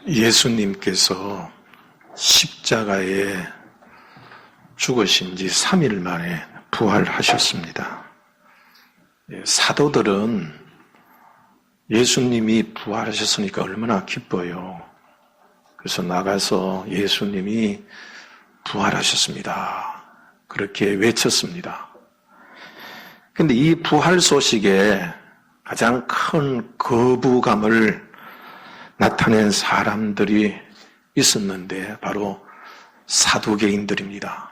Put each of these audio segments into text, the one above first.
예수님께서 십자가에 죽으신 지 3일 만에 부활하셨습니다. 사도들은 예수님이 부활하셨으니까 얼마나 기뻐요. 그래서 나가서 예수님이 부활하셨습니다. 그렇게 외쳤습니다. 근데 이 부활 소식에 가장 큰 거부감을 나타낸 사람들이 있었는데 바로 사두개인들입니다.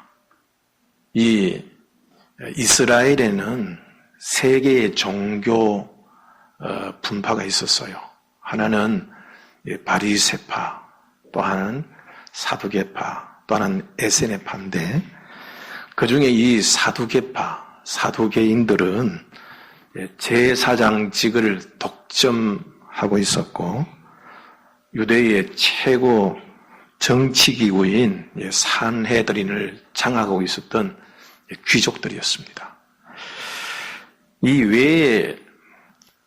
이 이스라엘에는 세 개의 종교 분파가 있었어요. 하나는 바리새파, 또 하나는 사두개파, 또 하나는 에세네파인데 그중에 이 사두개인들은 제사장직을 독점하고 있었고 유대의 최고 정치기구인 산헤드린을 장악하고 있었던 귀족들이었습니다. 이 외에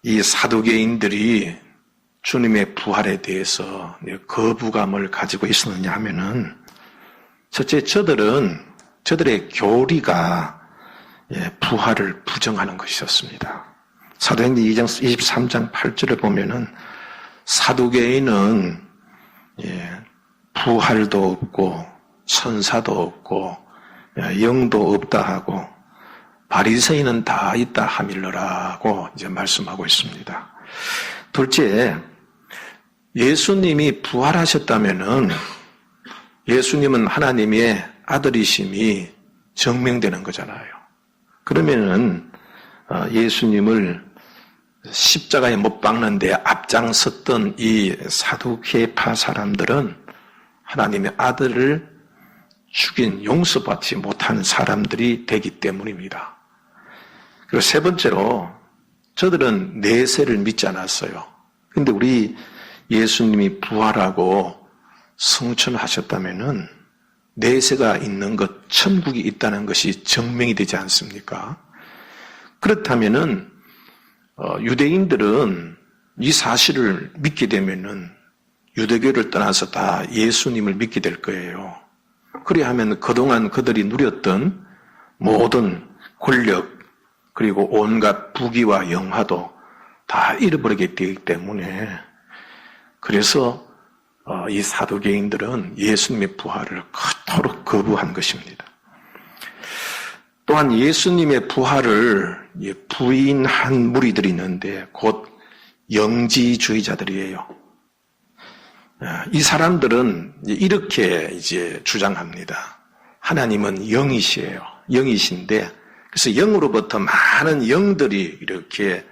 이 사두개인들이 주님의 부활에 대해서 거부감을 가지고 있었느냐 하면은 첫째 저들의 교리가 부활을 부정하는 것이었습니다. 사도행전 2장 23장 8절을 보면은 사두개인은 부활도 없고 천사도 없고 영도 없다 하고 바리새인은 다 있다 하밀러라고 이제 말씀하고 있습니다. 둘째, 예수님이 부활하셨다면은 예수님은 하나님의 아들이심이 증명되는 거잖아요. 그러면은 예수님을 십자가에 못 박는데 앞장섰던 이 사두개파 사람들은 하나님의 아들을 죽인 용서받지 못하는 사람들이 되기 때문입니다. 그리고 세 번째로 저들은 내세를 믿지 않았어요. 그런데 우리 예수님이 부활하고 승천하셨다면은 내세가 있는 것, 천국이 있다는 것이 증명이 되지 않습니까? 그렇다면은 유대인들은 이 사실을 믿게 되면은 유대교를 떠나서 다 예수님을 믿게 될 거예요. 그래야 하면 그동안 그들이 누렸던 모든 권력 그리고 온갖 부귀와 영화도 다 잃어버리게 되기 때문에 그래서 이 사두개인들은 예수님의 부활을 그토록 거부한 것입니다. 또한 예수님의 부활을 부인한 무리들이 있는데 곧 영지주의자들이에요. 이 사람들은 이렇게 이제 주장합니다. 하나님은 영이시에요. 영이신데 그래서 영으로부터 많은 영들이 이렇게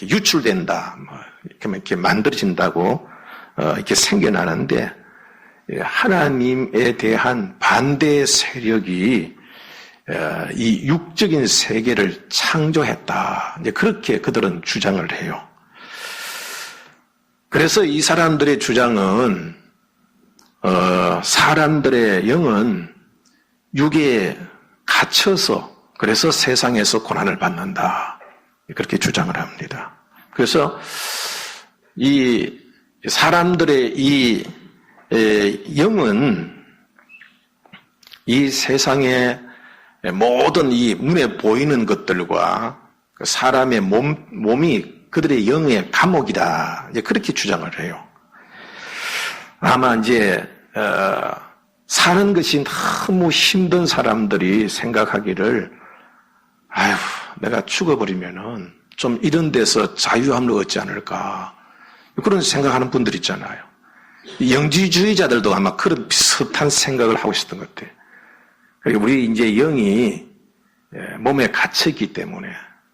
유출된다, 이렇게 만들어진다고 이렇게 생겨나는데 하나님에 대한 반대 세력이 이 육적인 세계를 창조했다. 이제 그렇게 그들은 주장을 해요. 그래서 이 사람들의 주장은 사람들의 영은 육에 갇혀서 그래서 세상에서 고난을 받는다. 그렇게 주장을 합니다. 그래서 이 사람들의 이 영은 이 세상의 모든 이 눈에 보이는 것들과 사람의 몸이 그들의 영의 감옥이다. 이제 그렇게 주장을 해요. 아마 이제 사는 것이 너무 힘든 사람들이 생각하기를 아휴 내가 죽어버리면은 좀 이런 데서 자유함을 얻지 않을까 그런 생각하는 분들 있잖아요. 영지주의자들도 아마 그런 비슷한 생각을 하고 있었던 것 같아요. 우리 이제 영이 몸에 갇혀있기 때문에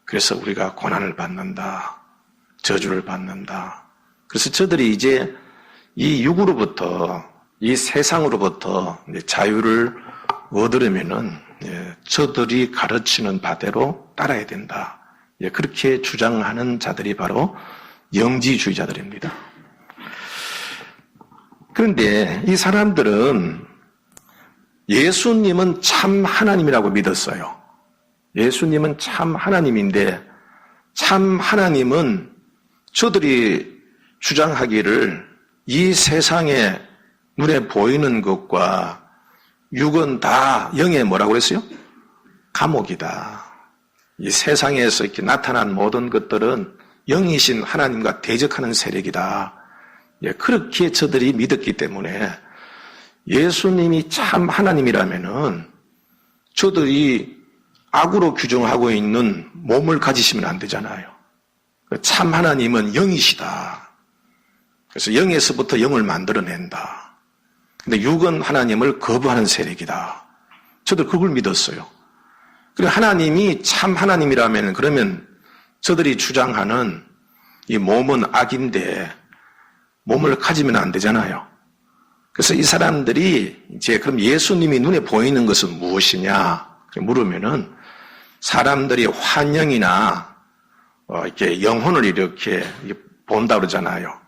그래서 우리가 고난을 받는다. 저주를 받는다. 그래서 저들이 이제 이 육으로부터 이 세상으로부터 자유를 얻으려면은 저들이 가르치는 바대로 따라야 된다. 그렇게 주장하는 자들이 바로 영지주의자들입니다. 그런데 이 사람들은 예수님은 참 하나님이라고 믿었어요. 예수님은 참 하나님인데 참 하나님은 저들이 주장하기를 이 세상에 눈에 보이는 것과 육은 다 영의 뭐라고 그랬어요? 감옥이다. 이 세상에서 이렇게 나타난 모든 것들은 영이신 하나님과 대적하는 세력이다. 예, 그렇게 저들이 믿었기 때문에 예수님이 참 하나님이라면은 저들이 악으로 규정하고 있는 몸을 가지시면 안 되잖아요. 참 하나님은 영이시다. 그래서 영에서부터 영을 만들어낸다. 근데 육은 하나님을 거부하는 세력이다. 저들 그걸 믿었어요. 그리고 하나님이 참 하나님이라면 그러면 저들이 주장하는 이 몸은 악인데 몸을 가지면 안 되잖아요. 그래서 이 사람들이 이제 그럼 예수님이 눈에 보이는 것은 무엇이냐 물으면은 사람들이 환영이나 이렇게 영혼을 이렇게 본다 그러잖아요.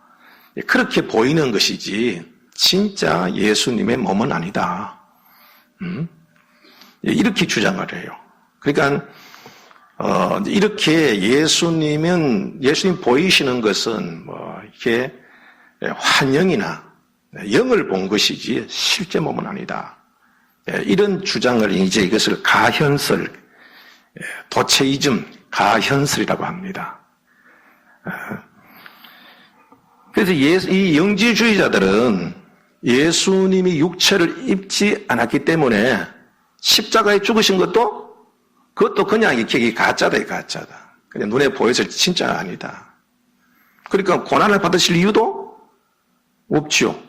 그렇게 보이는 것이지 진짜 예수님의 몸은 아니다. 이렇게 주장을 해요. 그러니까 이렇게 예수님 보이시는 것은 뭐 이렇게 환영이나 영을 본 것이지 실제 몸은 아니다. 이런 주장을 이제 이것을 가현설, 도체이즘, 가현설이라고 합니다. 그래서 이 영지주의자들은 예수님이 육체를 입지 않았기 때문에 십자가에 죽으신 그것도 그냥 이렇게 가짜다, 가짜다. 그냥 눈에 보여서 진짜 아니다. 그러니까 고난을 받으실 이유도 없죠.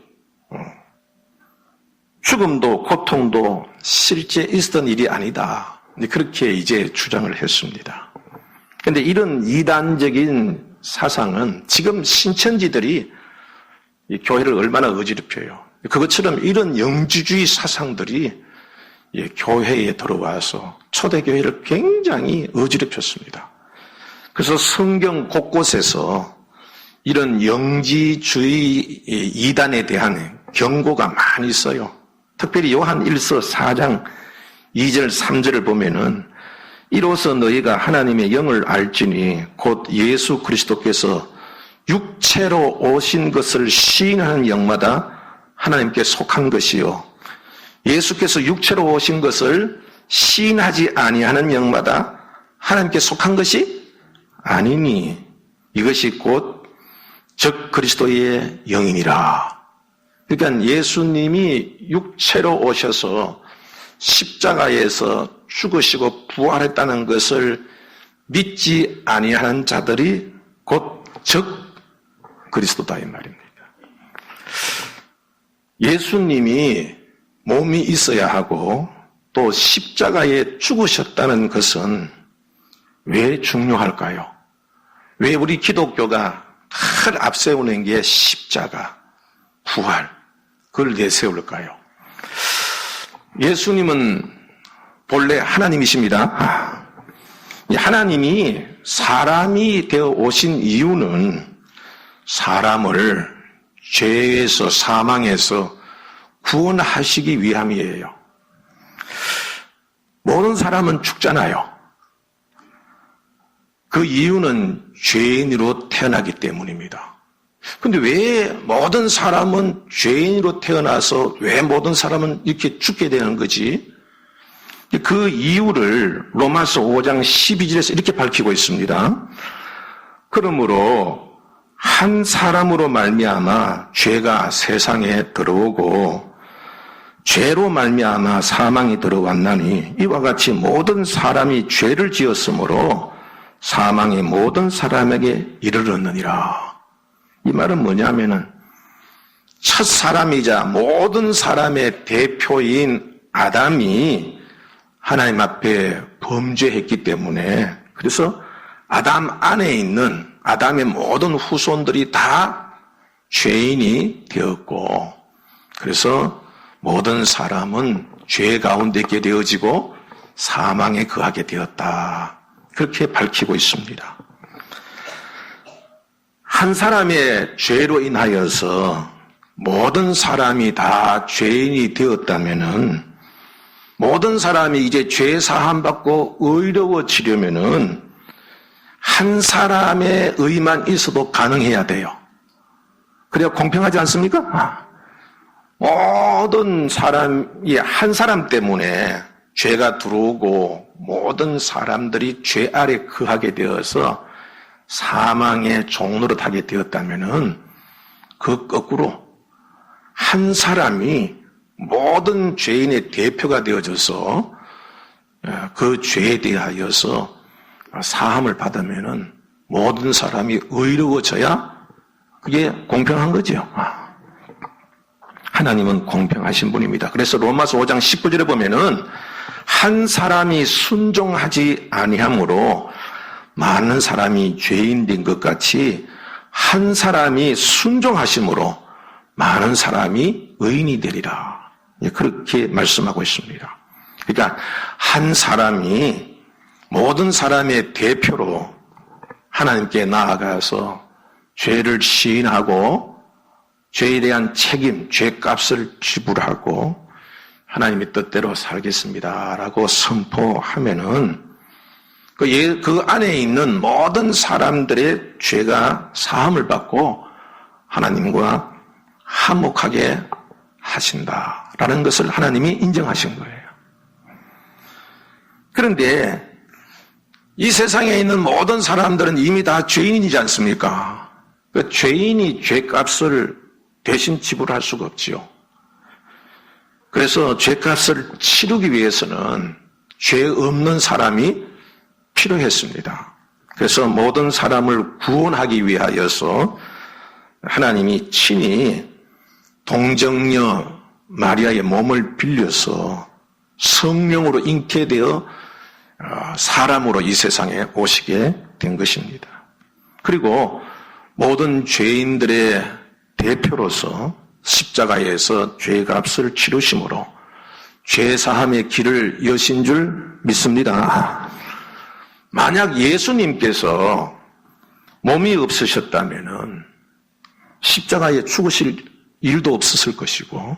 죽음도 고통도 실제 있었던 일이 아니다. 그렇게 이제 주장을 했습니다. 그런데 이런 이단적인 사상은 지금 신천지들이 이 교회를 얼마나 어지럽혀요. 그것처럼 이런 영지주의 사상들이 교회에 들어와서 초대교회를 굉장히 어지럽혔습니다. 그래서 성경 곳곳에서 이런 영지주의 이단에 대한 경고가 많이 있어요. 특별히 요한 1서 4장 2절 3절을 보면은 이로써 너희가 하나님의 영을 알지니 곧 예수 그리스도께서 육체로 오신 것을 시인하는 영마다 하나님께 속한 것이요 예수께서 육체로 오신 것을 시인하지 아니하는 영마다 하나님께 속한 것이 아니니 이것이 곧 즉 그리스도의 영이니라. 그러니까 예수님이 육체로 오셔서 십자가에서 죽으시고 부활했다는 것을 믿지 아니하는 자들이 곧 즉 그리스도다 이 말입니다. 예수님이 몸이 있어야 하고 또 십자가에 죽으셨다는 것은 왜 중요할까요? 왜 우리 기독교가 늘 앞세우는 게 십자가, 부활, 그걸 내세울까요? 예수님은 본래 하나님이십니다. 하나님이 사람이 되어 오신 이유는 사람을 죄에서 사망에서 구원하시기 위함이에요. 모든 사람은 죽잖아요. 그 이유는 죄인으로 태어나기 때문입니다. 근데 왜 모든 사람은 죄인으로 태어나서 왜 모든 사람은 이렇게 죽게 되는 거지? 그 이유를 로마서 5장 12절에서 이렇게 밝히고 있습니다. 그러므로 한 사람으로 말미암아 죄가 세상에 들어오고 죄로 말미암아 사망이 들어왔나니 이와 같이 모든 사람이 죄를 지었으므로 사망이 모든 사람에게 이르렀느니라. 이 말은 뭐냐면은 첫 사람이자 모든 사람의 대표인 아담이 하나님 앞에 범죄했기 때문에 그래서 아담 안에 있는 아담의 모든 후손들이 다 죄인이 되었고 그래서 모든 사람은 죄 가운데 있게 되어지고 사망에 거하게 되었다. 그렇게 밝히고 있습니다. 한 사람의 죄로 인하여서 모든 사람이 다 죄인이 되었다면은 모든 사람이 이제 죄 사함 받고 의로워지려면은 한 사람의 의만 있어도 가능해야 돼요. 그래야 공평하지 않습니까? 모든 사람이 한 사람 때문에 죄가 들어오고 모든 사람들이 죄 아래 거하게 되어서 사망의 종로로 타게 되었다면은 그 거꾸로 한 사람이 모든 죄인의 대표가 되어져서 그 죄에 대하여서 사함을 받으면은 모든 사람이 의로워져야 그게 공평한 거죠. 하나님은 공평하신 분입니다. 그래서 로마서 5장 19절에 보면은 한 사람이 순종하지 아니함으로 많은 사람이 죄인 된 것 같이 한 사람이 순종하심으로 많은 사람이 의인이 되리라. 그렇게 말씀하고 있습니다. 그러니까 한 사람이 모든 사람의 대표로 하나님께 나아가서 죄를 시인하고 죄에 대한 책임, 죄값을 지불하고 하나님의 뜻대로 살겠습니다라고 선포하면은 그 안에 있는 모든 사람들의 죄가 사함을 받고 하나님과 화목하게 하신다라는 것을 하나님이 인정하신 거예요. 그런데 이 세상에 있는 모든 사람들은 이미 다 죄인이지 않습니까? 그 죄인이 죄값을 대신 지불할 수가 없지요. 그래서 죄값을 치르기 위해서는 죄 없는 사람이 필요했습니다. 그래서 모든 사람을 구원하기 위하여서 하나님이 친히 동정녀 마리아의 몸을 빌려서 성령으로 잉태되어 사람으로 이 세상에 오시게 된 것입니다. 그리고 모든 죄인들의 대표로서 십자가에서 죄값을 치르심으로 죄사함의 길을 여신 줄 믿습니다. 만약 예수님께서 몸이 없으셨다면은 십자가에 죽으실 일도 없었을 것이고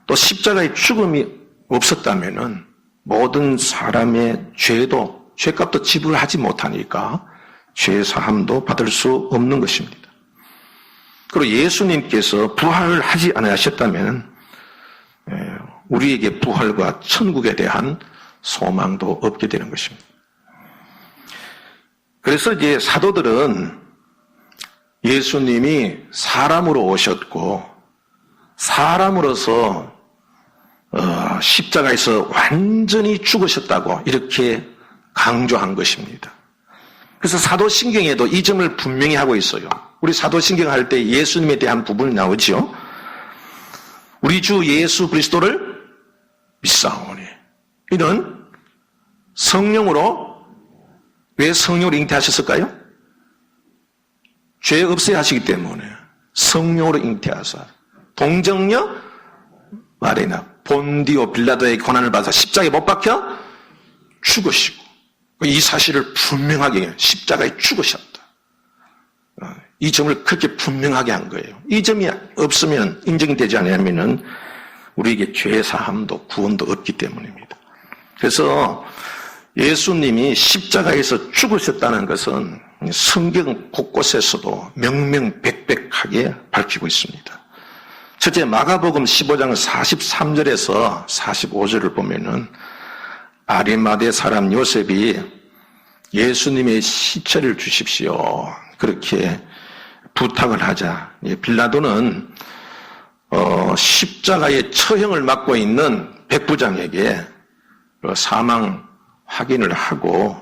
또 십자가의 죽음이 없었다면은 모든 사람의 죄값도 지불하지 못하니까 죄사함도 받을 수 없는 것입니다. 그리고 예수님께서 부활을 하지 않으셨다면 우리에게 부활과 천국에 대한 소망도 없게 되는 것입니다. 그래서 이제 사도들은 예수님이 사람으로 오셨고 사람으로서 십자가에서 완전히 죽으셨다고 이렇게 강조한 것입니다. 그래서 사도신경에도 이 점을 분명히 하고 있어요. 우리 사도신경 할 때 예수님에 대한 부분이 나오죠. 우리 주 예수 그리스도를 믿사오니. 이는 성령으로, 왜 성령으로 잉태하셨을까요? 죄 없애야 하시기 때문에 성령으로 잉태하사 동정녀 마리나 본디오 빌라도의 고난을 받아 십자가에 못 박혀 죽으시고 이 사실을 분명하게 십자가에 죽으셨다. 이 점을 그렇게 분명하게 한 거예요. 이 점이 없으면 인정이 되지 않으면 우리에게 죄사함도 구원도 없기 때문입니다. 그래서 예수님이 십자가에서 죽으셨다는 것은 성경 곳곳에서도 명명백백하게 밝히고 있습니다. 첫째 마가복음 15장 43절에서 45절을 보면은 아리마대 사람 요셉이 예수님의 시체를 주십시오. 그렇게 부탁을 하자 빌라도는 십자가의 처형을 맡고 있는 백부장에게 사망 확인을 하고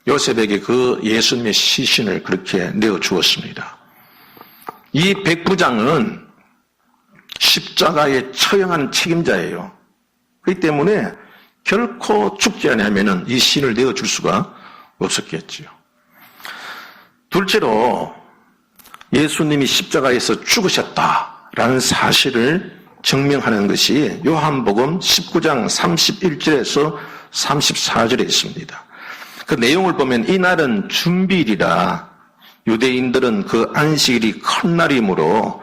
요셉에게 그 예수님의 시신을 그렇게 내어 주었습니다. 이 백부장은 십자가에 처형한 책임자예요. 그렇기 때문에 결코 죽지 않으면 이 신을 내어줄 수가 없었겠지요. 둘째로 예수님이 십자가에서 죽으셨다라는 사실을 증명하는 것이 요한복음 19장 31절에서 34절에 있습니다. 그 내용을 보면 이날은 준비일이라 유대인들은 그 안식일이 첫날이므로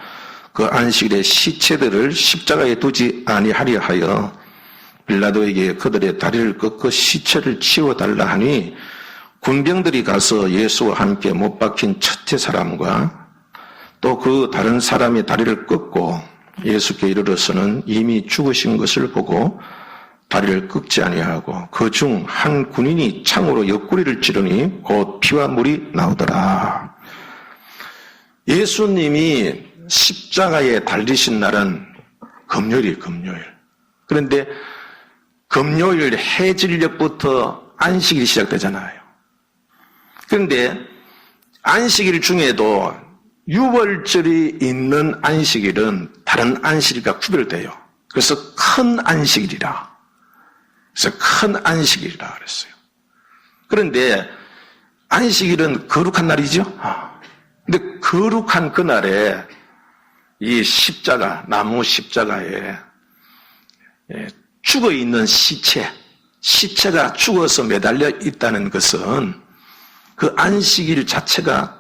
그 안식일에 시체들을 십자가에 두지 아니하려 하여 빌라도에게 그들의 다리를 꺾어 시체를 치워달라 하니 군병들이 가서 예수와 함께 못 박힌 첫째 사람과 또 그 다른 사람이 다리를 꺾고 예수께 이르러서는 이미 죽으신 것을 보고 다리를 꺾지 아니하고 그 중 한 군인이 창으로 옆구리를 찌르니 곧 피와 물이 나오더라. 예수님이 십자가에 달리신 날은 금요일이에요, 금요일. 그런데 금요일 해질녘부터 안식일이 시작되잖아요. 그런데 안식일 중에도 유월절이 있는 안식일은 다른 안식일과 구별돼요. 그래서 큰 안식일이라. 그래서 큰 안식일이라 그랬어요. 그런데 안식일은 거룩한 날이죠. 근데 거룩한 그날에 이 십자가, 나무 십자가에 죽어 있는 시체가 죽어서 매달려 있다는 것은 그 안식일 자체가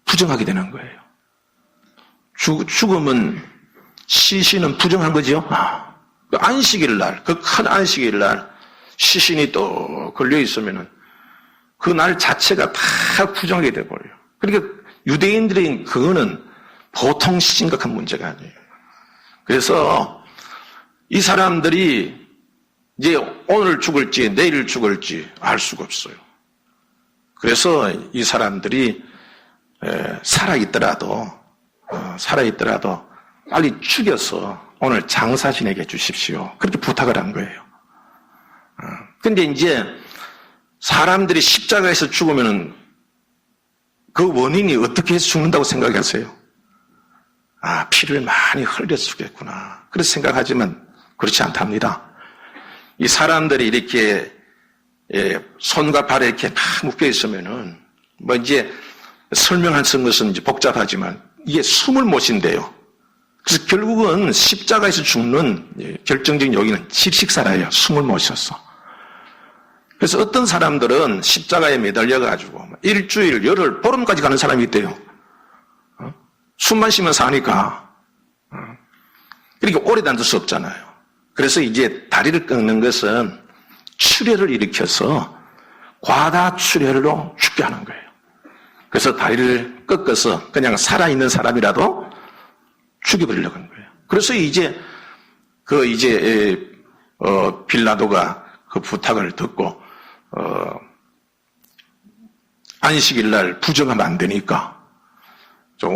부정하게 되는 거예요. 죽음은 시신은 부정한 거죠. 그 안식일 날, 그 큰 안식일 날 시신이 또 걸려 있으면은 그 날 자체가 다 부정하게 돼 버려요. 그러니까 유대인들은 그거는 보통 심각한 문제가 아니에요. 그래서 이 사람들이 이제 오늘 죽을지 내일 죽을지 알 수가 없어요. 그래서 이 사람들이 살아있더라도 빨리 죽여서 오늘 장사 지내게 해주십시오. 그렇게 부탁을 한 거예요. 근데 이제 사람들이 십자가에서 죽으면은 그 원인이 어떻게 해서 죽는다고 생각하세요? 피를 많이 흘려서 죽겠구나. 그렇게 생각하지만 그렇지 않답니다. 이 사람들이 이렇게 손과 발에 이렇게 막 묶여 있으면은 이제 설명할 수 있는 것은 이제 복잡하지만 이게 숨을 못 쉰대요. 그래서 결국은 십자가에서 죽는 결정적인 요인은 질식사라예요. 숨을 못 쉬어서. 그래서 어떤 사람들은 십자가에 매달려가지고 일주일, 열흘, 보름까지 가는 사람이 있대요. 숨만 쉬면 사니까. 그러니까 오래 다닐 수 없잖아요. 그래서 이제 다리를 꺾는 것은 출혈을 일으켜서 과다출혈로 죽게 하는 거예요. 그래서 다리를 꺾어서 그냥 살아있는 사람이라도 죽여버리려고 하는 거예요. 그래서 빌라도가 그 부탁을 듣고, 안식일 날 부정하면 안 되니까,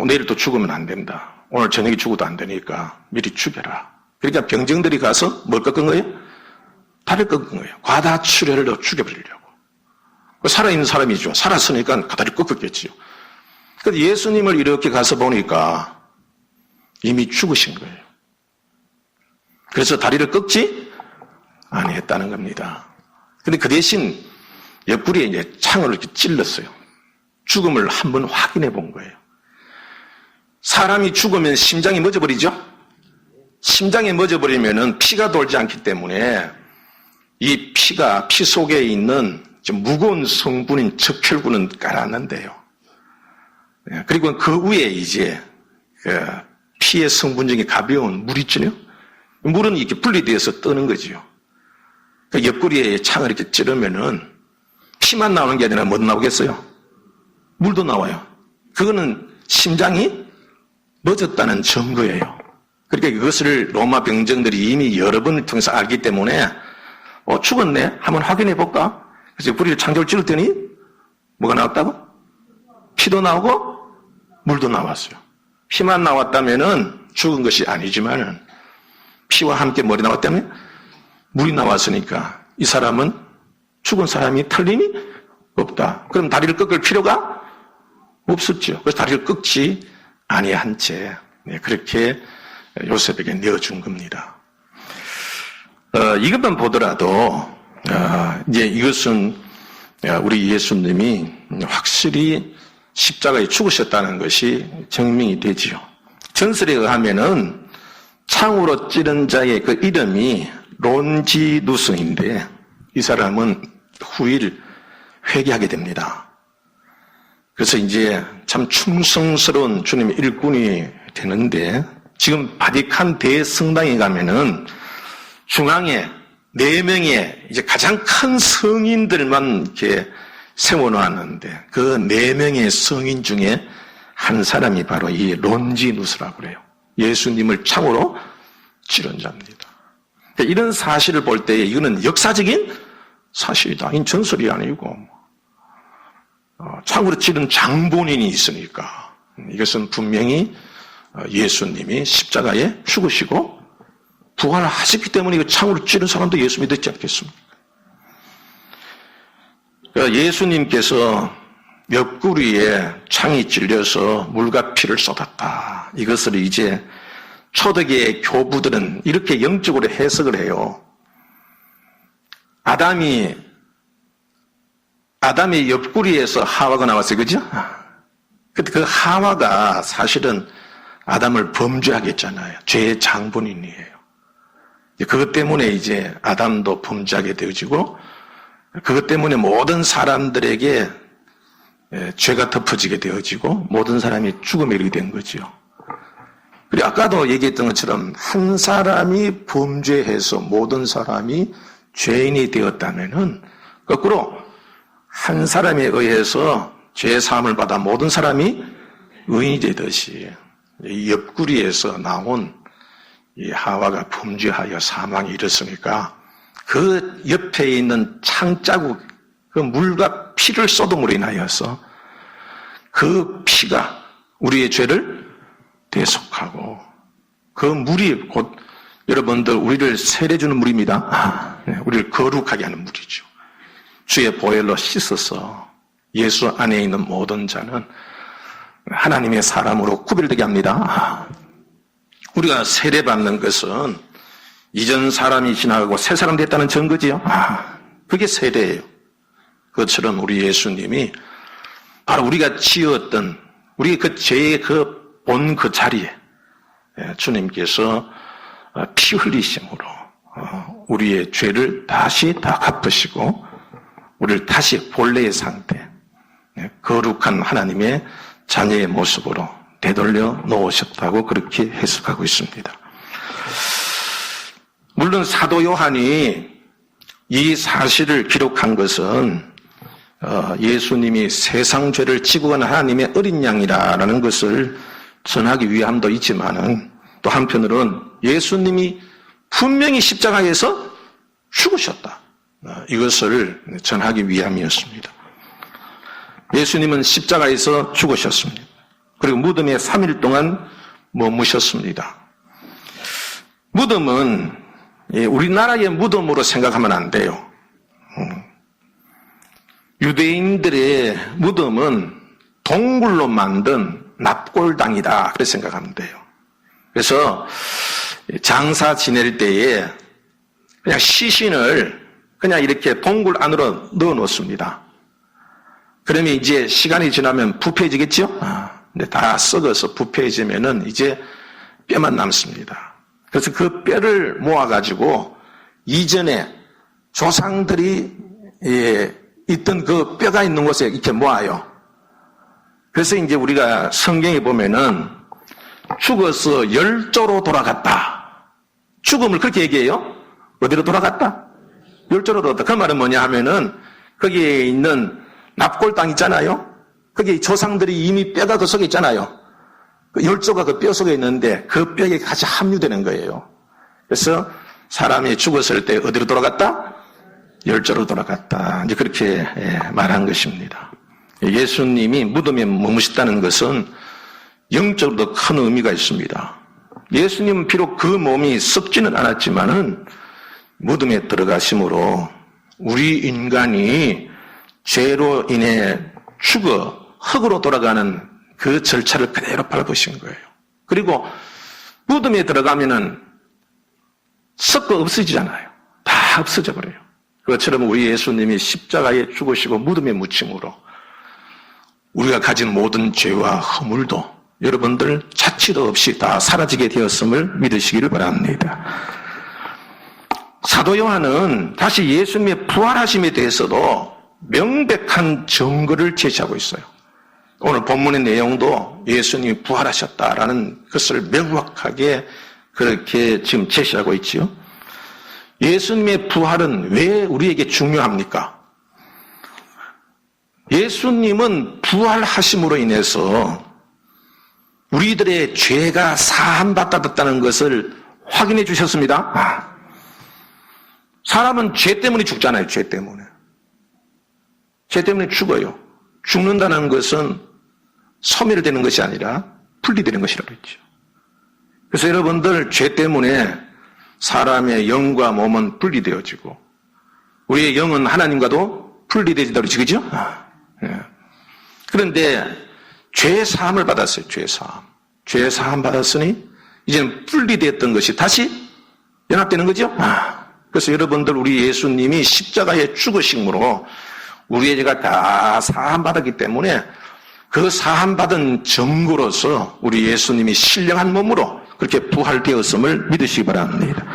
내일 또 죽으면 안 된다. 오늘 저녁에 죽어도 안 되니까 미리 죽여라. 그러니까 병정들이 가서 뭘 꺾은 거예요? 다리를 꺾은 거예요. 과다출혈로 죽여버리려고. 살아있는 사람이죠. 살았으니까 다리를 꺾었겠지요. 그런데 예수님을 이렇게 가서 보니까 이미 죽으신 거예요. 그래서 다리를 꺾지 아니했다는 겁니다. 근데 그 대신 옆구리에 이제 창을 이렇게 찔렀어요. 죽음을 한번 확인해 본 거예요. 사람이 죽으면 심장이 멎어버리죠? 심장이 멎어버리면은 피가 돌지 않기 때문에 이 피가 피 속에 있는 좀 무거운 성분인 적혈구는 깔았는데요. 그리고 그 위에 이제 피의 성분 중에 가벼운 물 있잖아요. 물은 이렇게 분리되어서 뜨는 거죠. 옆구리에 창을 이렇게 찌르면은 피만 나오는 게 아니라 뭐 나오겠어요? 물도 나와요. 그거는 심장이 멎었다는 증거예요. 그러니까 그것을 로마 병정들이 이미 여러 번을 통해서 알기 때문에 죽었네? 한번 확인해 볼까? 그래서 뿌리를 창조를 찔렀더니 뭐가 나왔다고? 피도 나오고 물도 나왔어요. 피만 나왔다면은 죽은 것이 아니지만은 피와 함께 뭐이 나왔다면 물이 나왔으니까 이 사람은 죽은 사람이 틀림이 없다. 그럼 다리를 꺾을 필요가 없었죠. 그래서 다리를 꺾지 아니한 채 그렇게 요셉에게 내어준 겁니다. 이것만 보더라도 이제 이것은 우리 예수님이 확실히 십자가에 죽으셨다는 것이 증명이 되지요. 전설에 의하면은 창으로 찌른 자의 그 이름이 론지누스인데 이 사람은 후일 회개하게 됩니다. 그래서 이제 참 충성스러운 주님의 일꾼이 되는데 지금 바티칸 대성당에 가면은 중앙에 4명의 이제 가장 큰 성인들만 이렇게 세워놓았는데 그 4명의 성인 중에 한 사람이 바로 이 론지누스라고 그래요. 예수님을 창으로 찌른 자입니다. 이런 사실을 볼 때 이거는 역사적인 사실이다. 이건 전설이 아니고 창으로 찌른 장본인이 있으니까 이것은 분명히 예수님이 십자가에 죽으시고 부활하셨기 때문에 이거 창으로 찌른 사람도 예수 믿었지 않겠습니까? 예수님께서 옆구리에 창이 찔려서 물과 피를 쏟았다. 이것을 이제 초대교회 교부들은 이렇게 영적으로 해석을 해요. 아담의 옆구리에서 하와가 나왔어요. 그죠? 그 하와가 사실은 아담을 범죄하게 했잖아요. 죄의 장본인이에요. 그것 때문에 이제 아담도 범죄하게 되어지고 그것 때문에 모든 사람들에게 죄가 덮어지게 되어지고 모든 사람이 죽음에 이르게 된 거죠. 그리고 아까도 얘기했던 것처럼 한 사람이 범죄해서 모든 사람이 죄인이 되었다면은 거꾸로 한 사람에 의해서 죄 사함을 받아 모든 사람이 의인이 되듯이 이 옆구리에서 나온 이 하와가 범죄하여 사망에 이르렀으니까 그 옆에 있는 창자국, 그 물과 피를 쏟음으로 인하여서 그 피가 우리의 죄를 대속하고 그 물이 곧 여러분들 우리를 세례주는 물입니다. 우리를 거룩하게 하는 물이죠. 주의 보혈로 씻어서 예수 안에 있는 모든 자는 하나님의 사람으로 구별되게 합니다. 우리가 세례받는 것은 이전 사람이 지나가고 새 사람 됐다는 증거지요. 그게 세례예요. 그것처럼 우리 예수님이 바로 우리가 지었던 우리 그 죄의 그 자리에 주님께서 피 흘리심으로 우리의 죄를 다시 다 갚으시고 우리를 다시 본래의 상태, 거룩한 하나님의 자녀의 모습으로 되돌려 놓으셨다고 그렇게 해석하고 있습니다. 물론 사도 요한이 이 사실을 기록한 것은 예수님이 세상 죄를 지고 간 하나님의 어린 양이라는 것을 전하기 위함도 있지만은 또 한편으로는 예수님이 분명히 십자가에서 죽으셨다. 이것을 전하기 위함이었습니다. 예수님은 십자가에서 죽으셨습니다. 그리고 무덤에 3일 동안 머무셨습니다. 무덤은 우리나라의 무덤으로 생각하면 안 돼요. 유대인들의 무덤은 동굴로 만든 납골당이다. 그렇게 생각하면 돼요. 그래서 장사 지낼 때에 그냥 시신을 그냥 이렇게 동굴 안으로 넣어 놓습니다. 그러면 이제 시간이 지나면 부패해지겠죠? 근데 다 썩어서 부패해지면은 이제 뼈만 남습니다. 그래서 그 뼈를 모아가지고 이전에 조상들이 있던 그 뼈가 있는 곳에 이렇게 모아요. 그래서 이제 우리가 성경에 보면은 죽어서 열조로 돌아갔다. 죽음을 그렇게 얘기해요. 어디로 돌아갔다? 열조로 돌아갔다. 그 말은 뭐냐 하면은 거기에 있는 납골당 있잖아요. 거기 조상들이 이미 뼈가 그 속에 있잖아요. 그 열조가 그 뼈 속에 있는데 그 뼈에 같이 함유되는 거예요. 그래서 사람이 죽었을 때 어디로 돌아갔다? 열조로 돌아갔다. 이제 그렇게 말한 것입니다. 예수님이 무덤에 머무셨다는 것은 영적으로도 큰 의미가 있습니다. 예수님은 비록 그 몸이 썩지는 않았지만은 무덤에 들어가심으로 우리 인간이 죄로 인해 죽어 흙으로 돌아가는 그 절차를 그대로 밟으신 거예요. 그리고 무덤에 들어가면은 썩고 없어지잖아요. 다 없어져 버려요. 그것처럼 우리 예수님이 십자가에 죽으시고 무덤에 묻힘으로 우리가 가진 모든 죄와 허물도 여러분들 자취도 없이 다 사라지게 되었음을 믿으시기를 바랍니다. 사도 요한은 다시 예수님의 부활하심에 대해서도 명백한 증거를 제시하고 있어요. 오늘 본문의 내용도 예수님이 부활하셨다라는 것을 명확하게 그렇게 지금 제시하고 있지요. 예수님의 부활은 왜 우리에게 중요합니까? 예수님은 부활하심으로 인해서 우리들의 죄가 사함받았다는 것을 확인해 주셨습니다. 사람은 죄 때문에 죽잖아요. 죄 때문에. 죄 때문에 죽어요. 죽는다는 것은 소멸되는 것이 아니라 분리되는 것이라고 했죠. 그래서 여러분들 죄 때문에 사람의 영과 몸은 분리되어지고 우리의 영은 하나님과도 분리되어진다고 그러지, 그죠? 그런데 죄 사함을 받았어요. 죄 사함. 죄 사함 받았으니 이제는 분리되었던 것이 다시 연합되는 거죠. 그래서 여러분들 우리 예수님이 십자가에 죽으심으로 우리의 죄가 다 사함 받았기 때문에 그 사함 받은 증거로서 우리 예수님이 신령한 몸으로 그렇게 부활되었음을 믿으시기 바랍니다.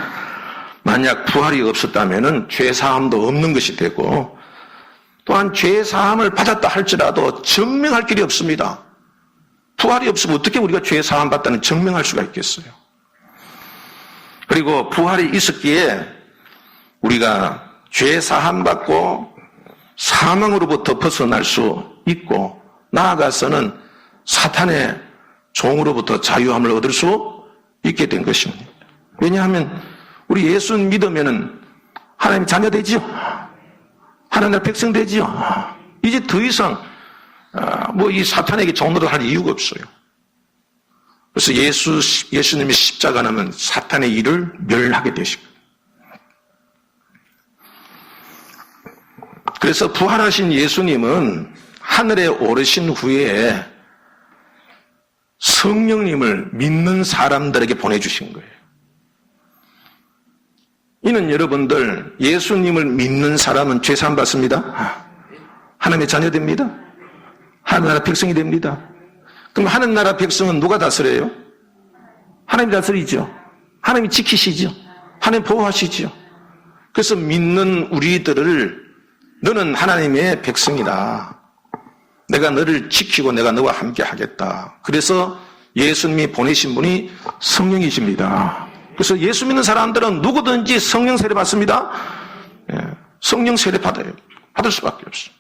만약 부활이 없었다면은 죄 사함도 없는 것이 되고 또한 죄 사함을 받았다 할지라도 증명할 길이 없습니다. 부활이 없으면 어떻게 우리가 죄 사함 받다는 증명할 수가 있겠어요? 그리고 부활이 있었기에 우리가 죄 사함 받고 사망으로부터 벗어날 수 있고 나아가서는 사탄의 종으로부터 자유함을 얻을 수 있게 된 것입니다. 왜냐하면 우리 예수 믿으면은 하나님 자녀 되지요. 하나님의 백성 되지요. 이제 더 이상 이 사탄에게 종노릇 할 이유가 없어요. 그래서 예수님이 십자가 나면 사탄의 일을 멸하게 되시고. 그래서 부활하신 예수님은 하늘에 오르신 후에 성령님을 믿는 사람들에게 보내주신 거예요. 이는 여러분들 예수님을 믿는 사람은 죄사함 받습니다. 하나님의 자녀 됩니다. 하늘나라 백성이 됩니다. 그럼 하늘나라 백성은 누가 다스려요? 하나님이 다스리죠. 하나님이 지키시죠. 하나님 보호하시죠. 그래서 믿는 우리들을 너는 하나님의 백성이다. 내가 너를 지키고 내가 너와 함께 하겠다. 그래서 예수님이 보내신 분이 성령이십니다. 그래서 예수 믿는 사람들은 누구든지 성령 세례 받습니다. 성령 세례 받아요. 받을 수밖에 없어요.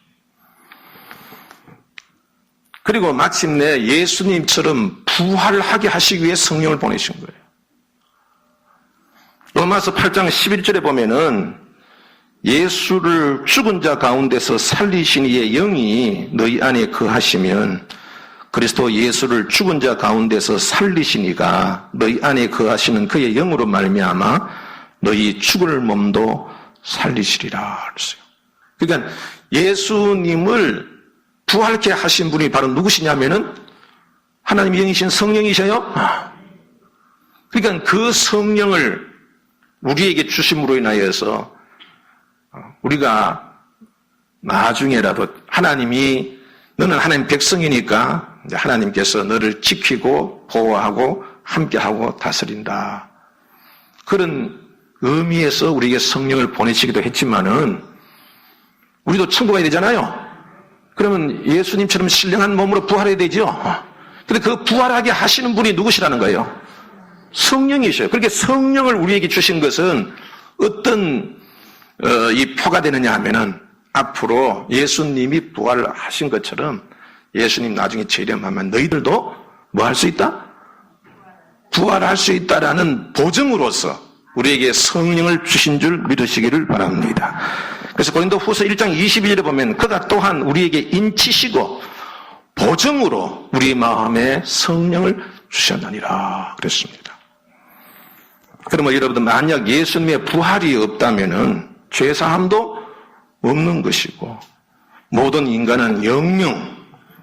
그리고 마침내 예수님처럼 부활하게 하시기 위해 성령을 보내신 거예요. 로마서 8장 11절에 보면은 예수를 죽은 자 가운데서 살리신 이의 영이 너희 안에 거하시면 그리스도 예수를 죽은 자 가운데서 살리신 이가 너희 안에 거하시는 그의 영으로 말미암아 너희 죽을 몸도 살리시리라 그랬어요. 그러니까 예수님을 부활케 하신 분이 바로 누구시냐면은 하나님의 영이신 성령이셔요. 그러니까 그 성령을 우리에게 주심으로 인하여서 우리가 나중에라도 하나님이 너는 하나님 백성이니까 하나님께서 너를 지키고 보호하고 함께하고 다스린다. 그런 의미에서 우리에게 성령을 보내시기도 했지만은 우리도 천국 가야 되잖아요. 그러면 예수님처럼 신령한 몸으로 부활해야 되죠. 근데 그 부활하게 하시는 분이 누구시라는 거예요? 성령이셔요. 그렇게 성령을 우리에게 주신 것은 어떤 이 표가 되느냐 하면은 앞으로 예수님이 부활하신 것처럼 예수님 나중에 재림하면 너희들도 뭐 할 수 있다? 부활할 수 있다라는 보증으로서 우리에게 성령을 주신 줄 믿으시기를 바랍니다. 그래서 고린도후서 1장 22절에 보면 그가 또한 우리에게 인치시고 보증으로 우리 마음에 성령을 주셨느니라 그랬습니다. 그러면 여러분들 만약 예수님의 부활이 없다면은 죄사함도 없는 것이고 모든 인간은 영영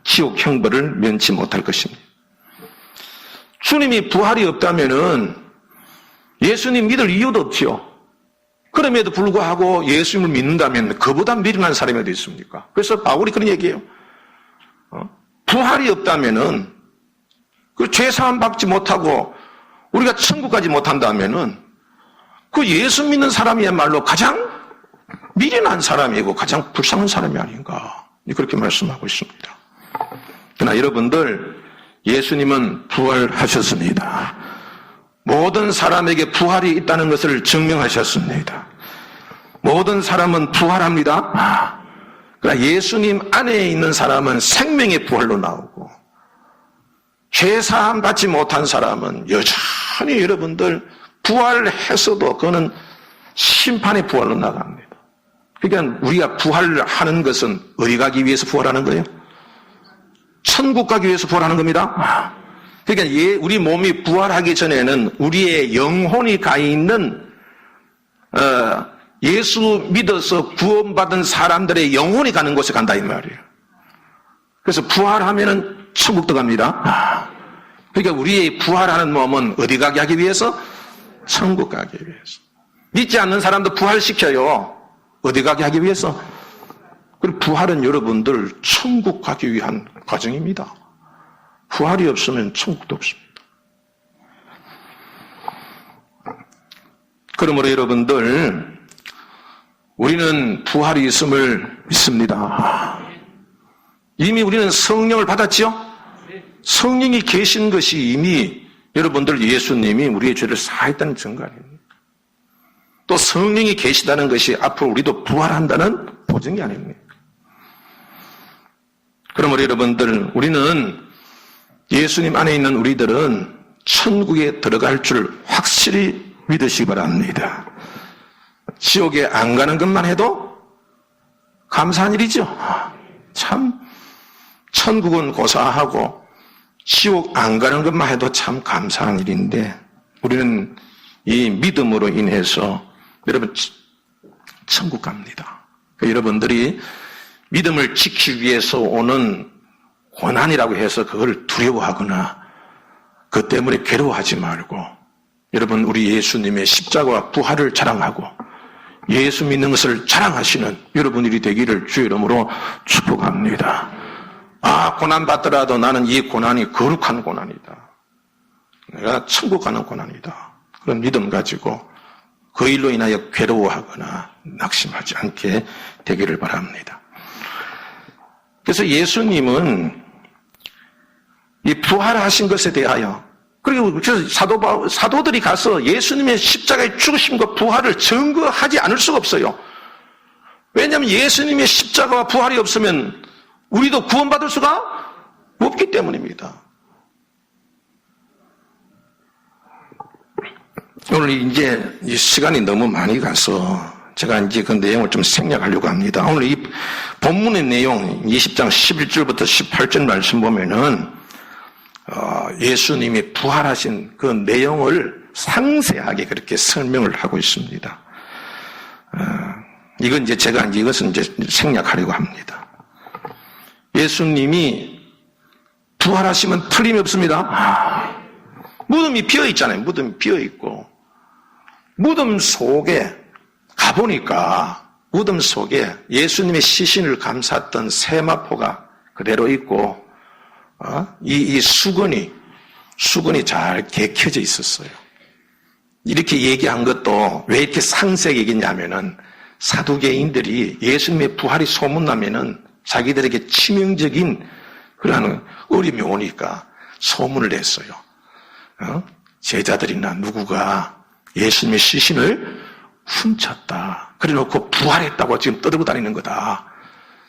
지옥 형벌을 면치 못할 것입니다. 주님이 부활이 없다면은 예수님 믿을 이유도 없지요. 그럼에도 불구하고 예수님을 믿는다면 그보다 미련한 사람이 어디 있습니까? 그래서 바울이 그런 얘기해요. 부활이 없다면은 그 죄사함 받지 못하고 우리가 천국 가지 못한다면은 그 예수 믿는 사람이야말로 가장 미련한 사람이고 가장 불쌍한 사람이 아닌가 그렇게 말씀하고 있습니다. 그러나 여러분들 예수님은 부활하셨습니다. 모든 사람에게 부활이 있다는 것을 증명하셨습니다. 모든 사람은 부활합니다. 그러나 예수님 안에 있는 사람은 생명의 부활로 나오고 죄사함 받지 못한 사람은 여전히 여러분들 부활했어도 그거는 심판의 부활로 나갑니다. 그러니까 우리가 부활하는 것은 어디 가기 위해서 부활하는 거예요? 천국 가기 위해서 부활하는 겁니다. 그러니까 우리 몸이 부활하기 전에는 우리의 영혼이 가 있는 예수 믿어서 구원받은 사람들의 영혼이 가는 곳에 간다 이 말이에요. 그래서 부활하면은 천국 들어갑니다. 그러니까 우리의 부활하는 몸은 어디 가게 하기 위해서? 천국 가기 위해서. 믿지 않는 사람도 부활시켜요. 어디 가게 하기 위해서? 그리고 부활은 여러분들 천국 가기 위한 과정입니다. 부활이 없으면 천국도 없습니다. 그러므로 여러분들 우리는 부활이 있음을 믿습니다. 이미 우리는 성령을 받았죠? 성령이 계신 것이 이미 여러분들 예수님이 우리의 죄를 사했다는 증거 아닙니까? 또 성령이 계시다는 것이 앞으로 우리도 부활한다는 보증이 아닙니까? 그러므로 여러분들 우리는 예수님 안에 있는 우리들은 천국에 들어갈 줄 확실히 믿으시기 바랍니다. 지옥에 안 가는 것만 해도 감사한 일이죠. 참 천국은 고사하고 지옥 안 가는 것만 해도 참 감사한 일인데 우리는 이 믿음으로 인해서 여러분 천국 갑니다. 그러니까 여러분들이 믿음을 지키기 위해서 오는 고난이라고 해서 그걸 두려워하거나 그 때문에 괴로워하지 말고 여러분 우리 예수님의 십자가와 부활을 자랑하고 예수 믿는 것을 자랑하시는 여러분들이 되기를 주의 이름으로 축복합니다. 고난받더라도 나는 이 고난이 거룩한 고난이다. 내가 천국 가는 고난이다. 그런 믿음 가지고 그 일로 인하여 괴로워하거나 낙심하지 않게 되기를 바랍니다. 그래서 예수님은 이 부활하신 것에 대하여 그리고 그래서 사도들이 가서 예수님의 십자가의 죽으심과 부활을 증거하지 않을 수가 없어요. 왜냐하면 예수님의 십자가와 부활이 없으면 우리도 구원받을 수가 없기 때문입니다. 오늘 이제 이 시간이 너무 많이 가서 제가 이제 그 내용을 좀 생략하려고 합니다. 오늘 이 본문의 내용 20장 11절부터 18절 말씀 보면은 예수님이 부활하신 그 내용을 상세하게 그렇게 설명을 하고 있습니다. 이건 이제 제가 이것은 이제 생략하려고 합니다. 예수님이 부활하시면 틀림이 없습니다. 무덤이 비어 있잖아요. 무덤이 비어 있고 무덤 속에 가보니까 무덤 속에 예수님의 시신을 감쌌던 세마포가 그대로 있고 이 수건이 잘 개켜져 있었어요. 이렇게 얘기한 것도 왜 이렇게 상세하게 얘기했냐면은 사두개인들이 예수님의 부활이 소문나면은 자기들에게 치명적인 그러한 어려움이 오니까 소문을 냈어요. 제자들이나 누구가 예수님의 시신을 훔쳤다. 그래 놓고 부활했다고 지금 떠들고 다니는 거다.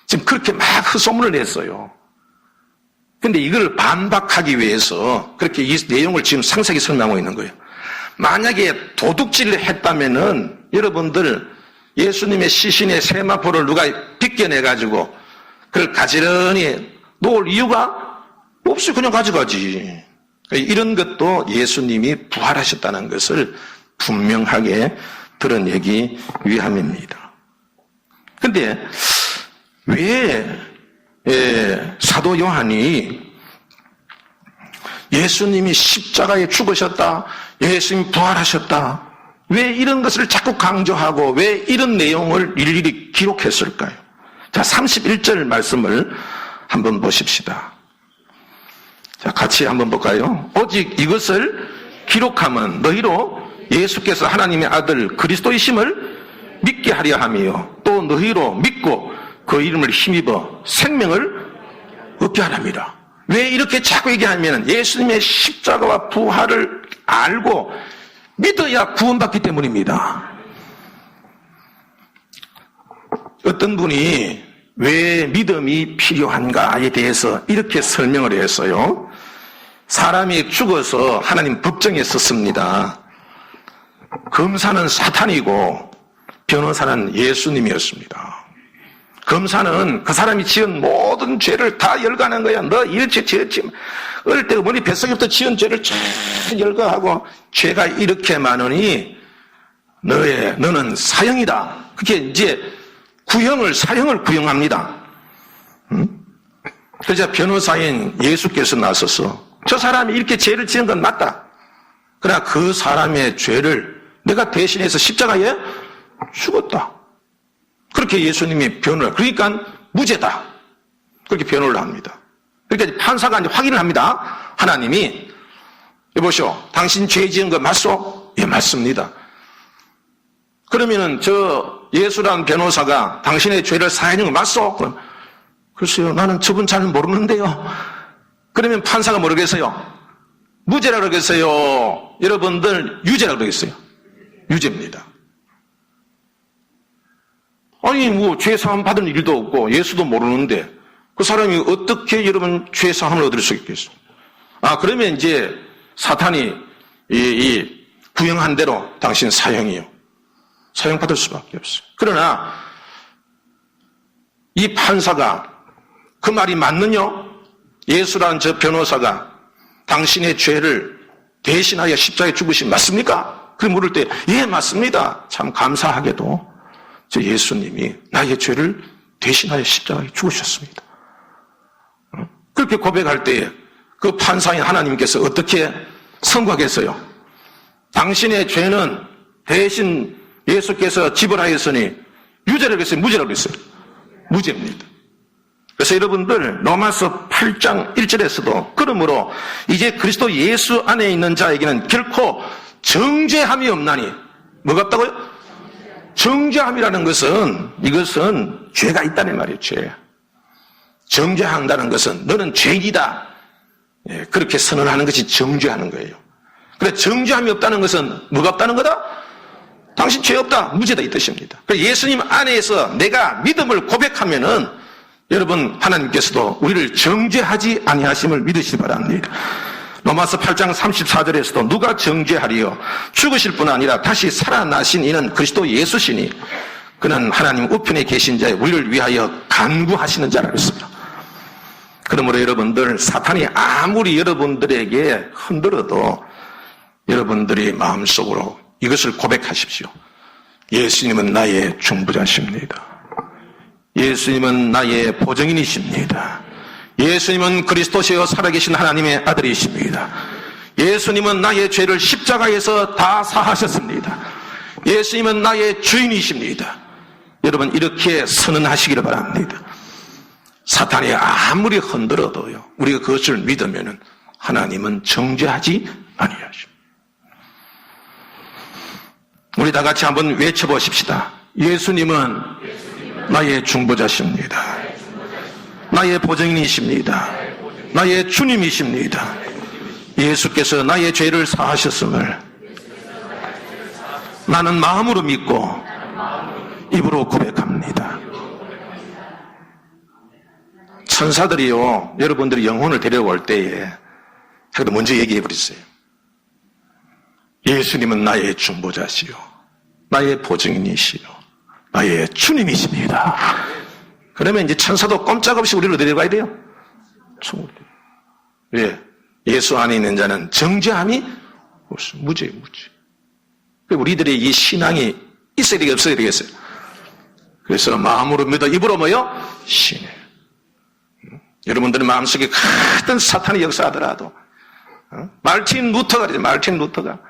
지금 그렇게 막 헛소문을 냈어요. 근데 이걸 반박하기 위해서 그렇게 이 내용을 지금 상세하게 설명하고 있는 거예요. 만약에 도둑질을 했다면은 여러분들 예수님의 시신의 세마포를 누가 빗겨내가지고 그걸 가지런히 놓을 이유가 없이 그냥 가져가지. 이런 것도 예수님이 부활하셨다는 것을 분명하게 드러내기 위함입니다. 근데 왜 사도 요한이 예수님이 십자가에 죽으셨다, 예수님이 부활하셨다, 왜 이런 것을 자꾸 강조하고 왜 이런 내용을 일일이 기록했을까요? 자, 31절 말씀을 한번 보십시다. 자, 같이 한번 볼까요? 오직 이것을 기록하면 너희로 예수께서 하나님의 아들 그리스도이심을 믿게 하려 함이요 또 너희로 믿고 그 이름을 힘입어 생명을 얻게 하랍니다. 왜 이렇게 자꾸 얘기하면 예수님의 십자가와 부활을 알고 믿어야 구원받기 때문입니다. 어떤 분이 왜 믿음이 필요한가에 대해서 이렇게 설명을 했어요. 사람이 죽어서 하나님 법정에 섰습니다. 검사는 사탄이고 변호사는 예수님이었습니다. 검사는 그 사람이 지은 모든 죄를 다 열거하는 거야. 너 이렇게 지었지. 어릴 때 어머니 뱃속에부터 지은 죄를 쫙 열거하고 죄가 이렇게 많으니 너는 사형이다. 그게 이제 사형을 구형합니다. 그래서 변호사인 예수께서 나서서 저 사람이 이렇게 죄를 지은 건 맞다. 그러나 그 사람의 죄를 내가 대신해서 십자가에 죽었다. 그렇게 예수님이 변호를, 그러니까 무죄다. 그렇게 변호를 합니다. 그러니까 판사가 이제 확인을 합니다. 하나님이, 여보시오, 당신 죄 지은 거 맞소? 예, 맞습니다. 그러면은 예수란 변호사가 당신의 죄를 사하는 거 맞소? 그럼, 글쎄요, 나는 저분 잘 모르는데요. 그러면 판사가 모르겠어요. 무죄라 그러겠어요. 여러분들 유죄라 그러겠어요. 유죄입니다. 아니 죄 사함 받은 일도 없고 예수도 모르는데 그 사람이 어떻게 여러분 죄 사함을 얻을 수 있겠어요? 그러면 이제 사탄이 이 구형한 대로 당신 사형이요. 사형 받을 수밖에 없어요. 그러나 이 판사가 그 말이 맞느냐? 예수란 저 변호사가 당신의 죄를 대신하여 십자가에 죽으신 맞습니까? 그럼 물을 때 예 맞습니다. 참 감사하게도 저 예수님이 나의 죄를 대신하여 십자가에 죽으셨습니다. 그렇게 고백할 때에 그 판사인 하나님께서 어떻게 선고하겠어요? 당신의 죄는 대신 예수께서 지불하였으니 유죄라고 했어요? 무죄라고 했어요? 무죄입니다. 그래서 여러분들 로마서 8장 1절에서도 그러므로 이제 그리스도 예수 안에 있는 자에게는 결코 정죄함이 없나니 뭐가 없다고요? 정죄함이라는 것은 이것은 죄가 있다는 말이에요. 죄. 정죄한다는 것은 너는 죄인이다. 그렇게 선언하는 것이 정죄하는 거예요. 그래 정죄함이 없다는 것은 뭐가 없다는 거다? 당신 죄 없다. 무죄다 이 뜻입니다. 예수님 안에서 내가 믿음을 고백하면은 여러분 하나님께서도 우리를 정죄하지 아니하심을 믿으시기 바랍니다. 로마서 8장 34절에서도 누가 정죄하리요? 죽으실 뿐 아니라 다시 살아나신 이는 그리스도 예수시니 그는 하나님 우편에 계신 자의 우리를 위하여 간구하시는 자라고 했습니다. 그러므로 여러분들 사탄이 아무리 여러분들에게 흔들어도 여러분들이 마음속으로 이것을 고백하십시오. 예수님은 나의 중보자십니다. 예수님은 나의 보증인이십니다. 예수님은 그리스도시여 살아계신 하나님의 아들이십니다. 예수님은 나의 죄를 십자가에서 다 사하셨습니다. 예수님은 나의 주인이십니다. 여러분 이렇게 선언하시기를 바랍니다. 사탄이 아무리 흔들어도요 우리가 그것을 믿으면 하나님은 정죄하지 아니하십니다. 우리 다 같이 한번 외쳐보십시다. 예수님은 나의 중보자십니다. 나의 보증인이십니다. 나의 주님이십니다. 예수께서 나의 죄를 사하셨음을 나는 마음으로 믿고 입으로 고백합니다. 천사들이요 여러분들이 영혼을 데려올 때에 먼저 얘기해 버렸어요. 예수님은 나의 중보자시요 나의 보증인이시요 나의 주님이십니다. 그러면 이제 천사도 꼼짝없이 우리를 데려가야 돼요. 왜? 예수 안에 있는 자는 정죄함이 없습니다. 무죄예요, 무죄. 우리들의 이 신앙이 있어야 되겠어요, 없어야 되겠어요? 그래서 마음으로 믿어, 입으로 뭐요? 신해. 여러분들의 마음속에 큰 사탄이 역사하더라도, 말틴 루터가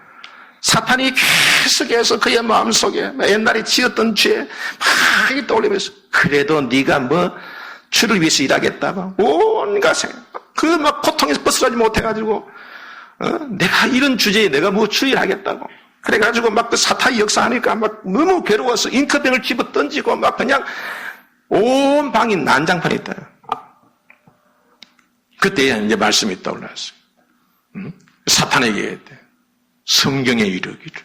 사탄이 계속해서 그의 마음속에 옛날에 지었던 죄 막 떠올리면서 그래도 네가 주를 위해서 일하겠다고 온갖 그 막 고통에서 벗어나지 못해가지고 내가 이런 주제에 내가 주일 하겠다고 그래가지고 막 그 사탄이 역사하니까 막 너무 괴로워서 잉크병을 집어 던지고 막 그냥 온 방이 난장판이 있다. 그때 이제 말씀이 떠올랐어요. 사탄에게 얘기했대. 성경에 이르기를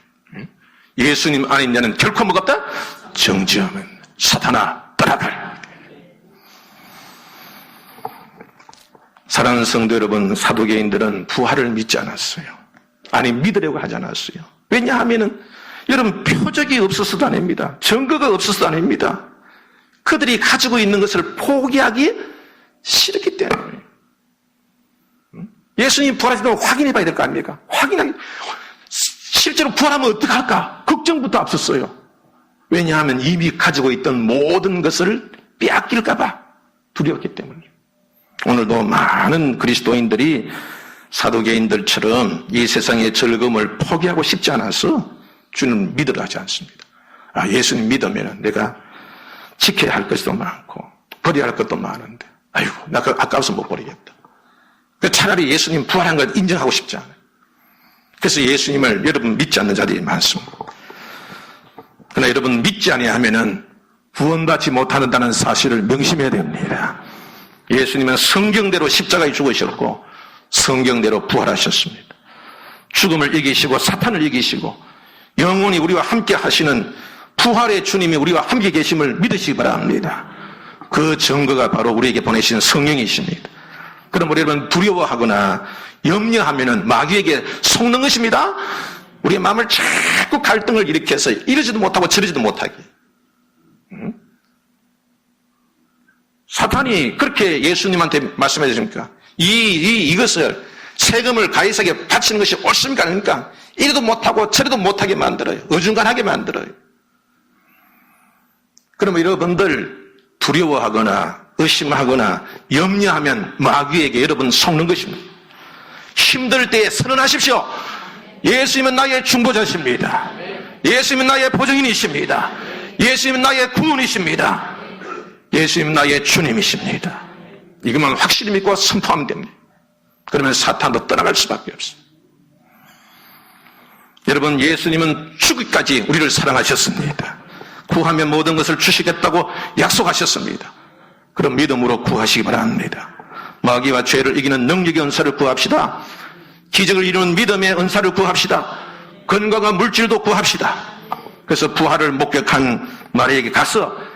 예수님 안에 있는 자는 결코 뭐가 없다? 정죄하면 사탄아 떠나갈. 사랑하는 성도 여러분, 사두개인들은 부활을 믿지 않았어요. 아니, 믿으려고 하지 않았어요. 왜냐하면은 여러분, 표적이 없어서도 아닙니다. 증거가 없어서도 아닙니다. 그들이 가지고 있는 것을 포기하기 싫었기 때문에. 예수님 부활하시면 확인해 봐야 될 거 아닙니까? 확인하기. 실제로 부활하면 어떡할까? 걱정부터 앞섰어요. 왜냐하면 이미 가지고 있던 모든 것을 빼앗길까봐 두려웠기 때문에. 오늘도 많은 그리스도인들이 사두개인들처럼 이 세상의 즐거움을 포기하고 싶지 않아서 주는 믿으려 하지 않습니다. 예수님 믿으면 내가 지켜야 할 것도 많고 버려야 할 것도 많은데 아이고 나 그거 아까워서 못 버리겠다. 차라리 예수님 부활한 걸 인정하고 싶지 않아요. 그래서 예수님을 여러분 믿지 않는 자들이 많습니다. 그러나 여러분 믿지 아니하면은 구원받지 못한다는 사실을 명심해야 됩니다. 예수님은 성경대로 십자가에 죽으셨고 성경대로 부활하셨습니다. 죽음을 이기시고 사탄을 이기시고 영원히 우리와 함께 하시는 부활의 주님이 우리와 함께 계심을 믿으시기 바랍니다. 그 증거가 바로 우리에게 보내신 성령이십니다. 그럼 우리 여러분 두려워하거나 염려하면은 마귀에게 속는 것입니다. 우리의 마음을 자꾸 갈등을 일으켜서 이러지도 못하고 저러지도 못하게. 사탄이 그렇게 예수님한테 말씀해 주십니까? 이것을 세금을 가이사에게 바치는 것이 옳습니까? 아닙니까? 이래도 못하고 저래도 못하게 만들어요. 어중간하게 만들어요. 그러면 여러분들 두려워하거나 의심하거나 염려하면 마귀에게 여러분 속는 것입니다. 힘들 때에 선언하십시오. 예수님은 나의 중보자십니다. 예수님은 나의 보증인이십니다. 예수님은 나의 구원이십니다. 예수님은 나의 주님이십니다. 이것만 확실히 믿고 선포하면 됩니다. 그러면 사탄도 떠나갈 수밖에 없습니다. 여러분, 예수님은 죽기까지 우리를 사랑하셨습니다. 구하면 모든 것을 주시겠다고 약속하셨습니다. 그럼 믿음으로 구하시기 바랍니다. 마귀와 죄를 이기는 능력의 은사를 구합시다. 기적을 이루는 믿음의 은사를 구합시다. 건강한 물질도 구합시다. 그래서 부활을 목격한 마리아에게 가서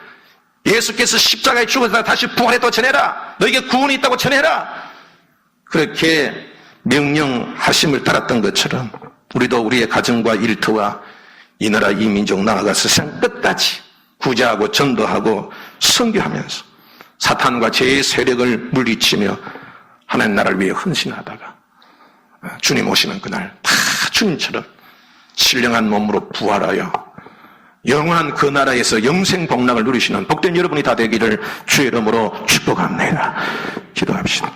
예수께서 십자가에 죽어서 다시 부활했다고 전해라. 너에게 구원이 있다고 전해라. 그렇게 명령하심을 따랐던 것처럼 우리도 우리의 가정과 일터와 이 나라 이 민족 나아가서 세상 끝까지 구제하고 전도하고 선교하면서 사탄과 죄의 세력을 물리치며 하나님 나라를 위해 헌신하다가 주님 오시는 그날 다 주님처럼 신령한 몸으로 부활하여 영원한 그 나라에서 영생 복락을 누리시는 복된 여러분이 다 되기를 주의 이름으로 축복합니다. 기도합시다.